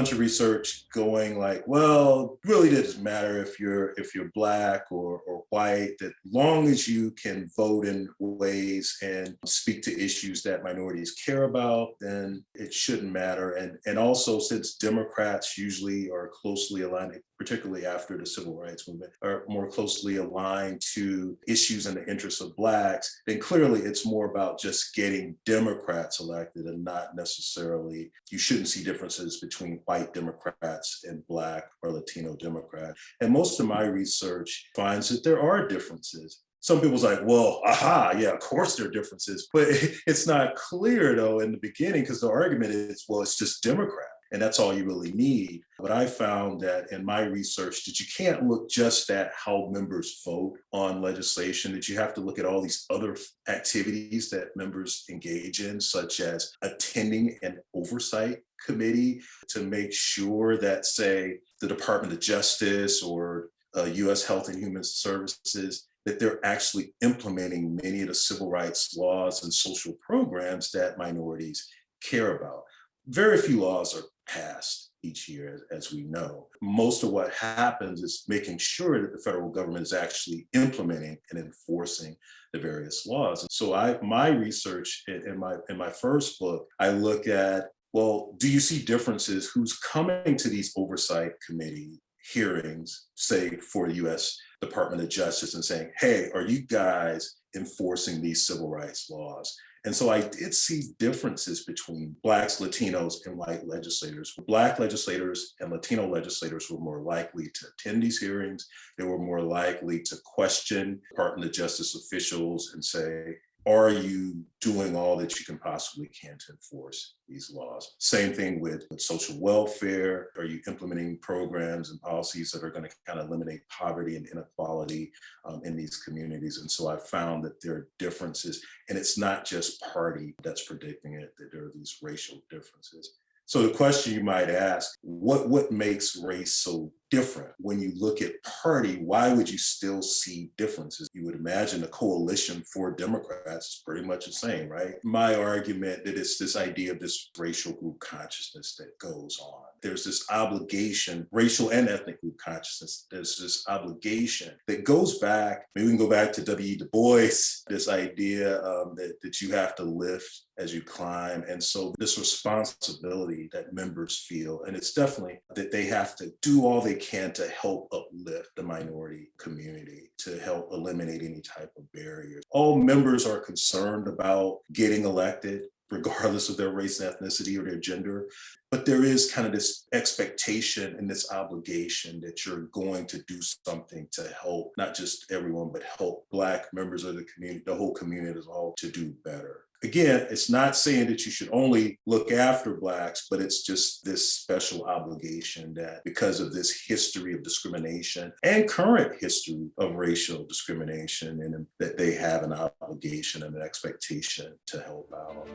bunch of research going like, well, really doesn't matter if you're Black or white, that long as you can vote in ways and speak to issues that minorities care about, then it shouldn't matter. And also, since Democrats usually are closely aligned, particularly after the civil rights movement, are more closely aligned to issues in the interests of Blacks, then clearly it's more about just getting Democrats elected and not necessarily, you shouldn't see differences between white Democrats and Black or Latino Democrats. And most of my research finds that there are differences. Some people's like, well, yeah, of course there are differences, but it's not clear though in the beginning, because the argument is, well, it's just Democrat. And that's all you really need. But I found that in my research that you can't look just at how members vote on legislation, that you have to look at all these other activities that members engage in, such as attending an oversight committee to make sure that, say, the Department of Justice or U.S. Health and Human Services, that they're actually implementing many of the civil rights laws and social programs that minorities care about. Very few laws are passed each year, as we know. Most of what happens is making sure that the federal government is actually implementing and enforcing the various laws. And so my research in my first book, I look at, well, do you see differences? Who's coming to these oversight committee hearings, say for the U.S. Department of Justice, and saying, hey, are you guys enforcing these civil rights laws? And so I did see differences between Blacks, Latinos, and white legislators. Black legislators and Latino legislators were more likely to attend these hearings. They were more likely to question Department of Justice officials and say, are you doing all that you can possibly can to enforce these laws? Same thing with social welfare. Are you implementing programs and policies that are going to kind of eliminate poverty and inequality in these communities? And so I found that there are differences, and it's not just party that's predicting it, that there are these racial differences. So the question you might ask, what makes race so different? When you look at party, why would you still see differences? You would imagine a coalition for Democrats is pretty much the same, right? My argument that it's this idea of this racial group consciousness that goes on. There's this obligation, racial and ethnic group consciousness. There's this obligation that goes back, maybe we can go back to W. Du Bois, this idea that you have to lift as you climb. And so this responsibility that members feel, and it's definitely that they have to do all they can to help uplift the minority community, to help eliminate any type of barriers. All members are concerned about getting elected, regardless of their race and ethnicity or their gender. But there is kind of this expectation and this obligation that you're going to do something to help not just everyone, but help Black members of the community, the whole community as a whole, to do better. Again, it's not saying that you should only look after Blacks, but it's just this special obligation that because of this history of discrimination and current history of racial discrimination, and that they have an obligation and an expectation to help out.